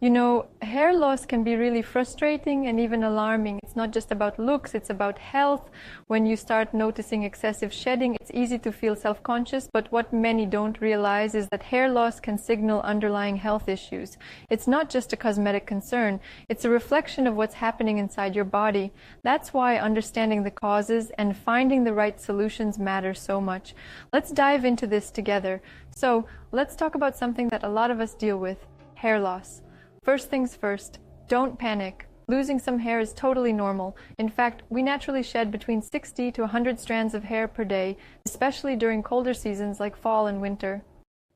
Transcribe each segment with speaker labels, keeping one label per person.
Speaker 1: You know, hair loss can be really frustrating and even alarming. It's not just about looks, it's about health. When you start noticing excessive shedding, it's easy to feel self-conscious, but what many don't realize is that hair loss can signal underlying health issues. It's not just a cosmetic concern, it's a reflection of what's happening inside your body. That's why understanding the causes and finding the right solutions matter so much. Let's dive into this together. So, let's talk about something that a lot of us deal with, hair loss. First things first, don't panic. Losing some hair is totally normal. In fact, we naturally shed between 60 to 100 strands of hair per day, especially during colder seasons like fall and winter.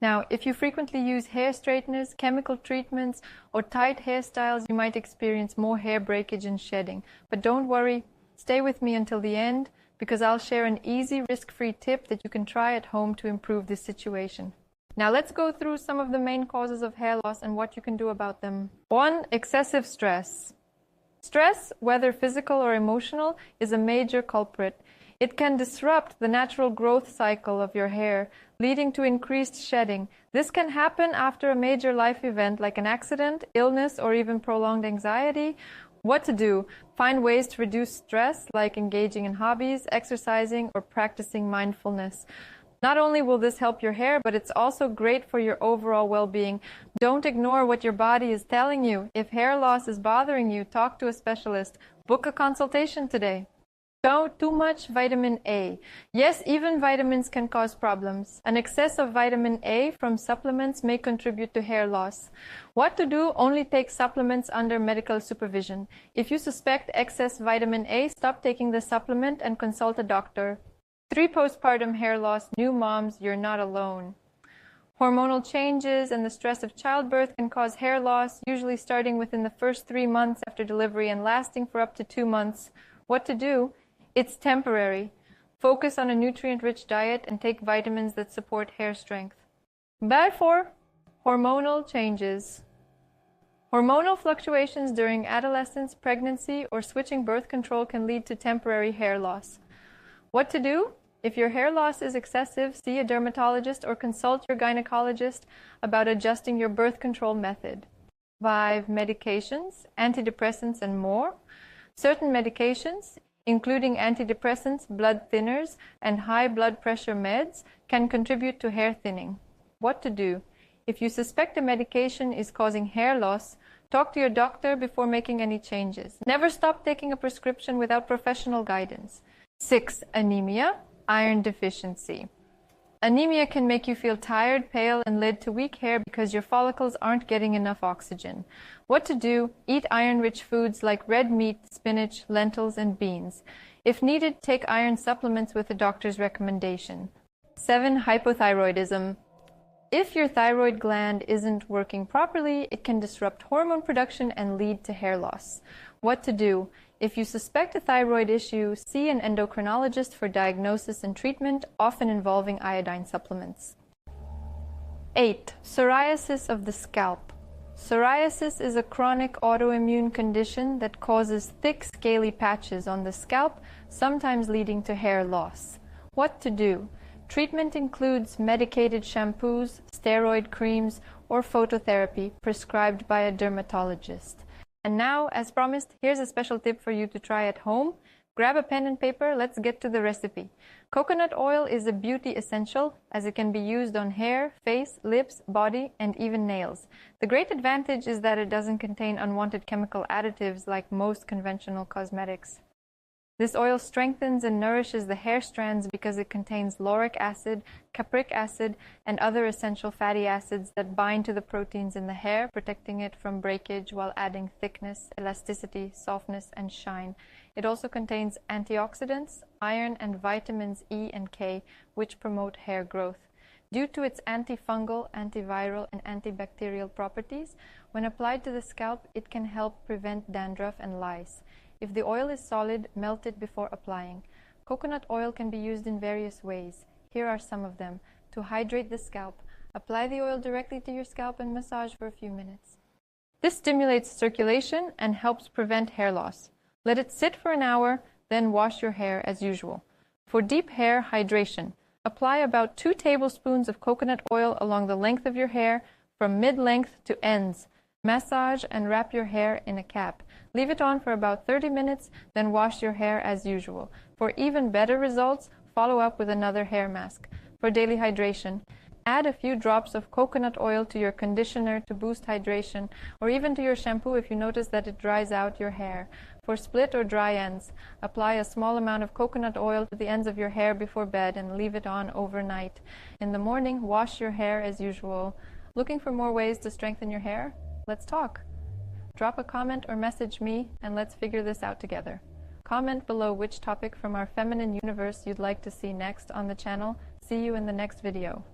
Speaker 1: Now, if you frequently use hair straighteners, chemical treatments, or tight hairstyles, you might experience more hair breakage and shedding. But don't worry, stay with me until the end, because I'll share an easy, risk-free tip that you can try at home to improve this situation. Now let's go through some of the main causes of hair loss and what you can do about them. 1. Excessive stress. Stress, whether physical or emotional, is a major culprit. It can disrupt the natural growth cycle of your hair, leading to increased shedding. This can happen after a major life event like an accident, illness, or even prolonged anxiety. What to do? Find ways to reduce stress, like engaging in hobbies, exercising, or practicing mindfulness. Not only will this help your hair, but it's also great for your overall well-being. Don't ignore what your body is telling you. If hair loss is bothering you, talk to a specialist. Book a consultation today. Too much vitamin A. Yes, even vitamins can cause problems. An excess of vitamin A from supplements may contribute to hair loss. What to do? Only take supplements under medical supervision. If you suspect excess vitamin A, stop taking the supplement and consult a doctor. 3. Postpartum hair loss. New moms, you're not alone. Hormonal changes and the stress of childbirth can cause hair loss, usually starting within the first 3 months after delivery and lasting for up to 2 months. What to do? It's temporary. Focus on a nutrient-rich diet and take vitamins that support hair strength. Bad 4. Hormonal changes. Hormonal fluctuations during adolescence, pregnancy, or switching birth control can lead to temporary hair loss. What to do? If your hair loss is excessive, see a dermatologist or consult your gynecologist about adjusting your birth control method. 5. Medications, antidepressants, and more. Certain medications, including antidepressants, blood thinners, and high blood pressure meds, can contribute to hair thinning. What to do? If you suspect a medication is causing hair loss, talk to your doctor before making any changes. Never stop taking a prescription without professional guidance. 6. Anemia, iron deficiency. Anemia can make you feel tired, pale, and lead to weak hair because your follicles aren't getting enough oxygen. What to do? Eat iron-rich foods like red meat, spinach, lentils, and beans. If needed, take iron supplements with a doctor's recommendation. 7. Hypothyroidism. If your thyroid gland isn't working properly, it can disrupt hormone production and lead to hair loss. What to do? If you suspect a thyroid issue, see an endocrinologist for diagnosis and treatment, often involving iodine supplements. 8. Psoriasis of the scalp. Psoriasis is a chronic autoimmune condition that causes thick, scaly patches on the scalp, sometimes leading to hair loss. What to do? Treatment includes medicated shampoos, steroid creams, or phototherapy prescribed by a dermatologist. And now, as promised, here's a special tip for you to try at home. Grab a pen and paper, let's get to the recipe. Coconut oil is a beauty essential as it can be used on hair, face, lips, body, and even nails. The great advantage is that it doesn't contain unwanted chemical additives like most conventional cosmetics. This oil strengthens and nourishes the hair strands because it contains lauric acid, capric acid, and other essential fatty acids that bind to the proteins in the hair, protecting it from breakage while adding thickness, elasticity, softness, and shine. It also contains antioxidants, iron, and vitamins E and K, which promote hair growth. Due to its antifungal, antiviral, and antibacterial properties, when applied to the scalp, it can help prevent dandruff and lice. If the oil is solid, melt it before applying. Coconut oil can be used in various ways. Here are some of them. To hydrate the scalp, apply the oil directly to your scalp and massage for a few minutes. This stimulates circulation and helps prevent hair loss. Let it sit for an hour, then wash your hair as usual. For deep hair hydration, apply about 2 tablespoons of coconut oil along the length of your hair from mid-length to ends. Massage and wrap your hair in a cap. Leave it on for about 30 minutes, then wash your hair as usual. For even better results, follow up with another hair mask. For daily hydration, add a few drops of coconut oil to your conditioner to boost hydration, or even to your shampoo if you notice that it dries out your hair. For split or dry ends, apply a small amount of coconut oil to the ends of your hair before bed and leave it on overnight. In the morning, wash your hair as usual. Looking for more ways to strengthen your hair? Let's talk. Drop a comment or message me and let's figure this out together. Comment below which topic from our feminine universe you'd like to see next on the channel. See you in the next video.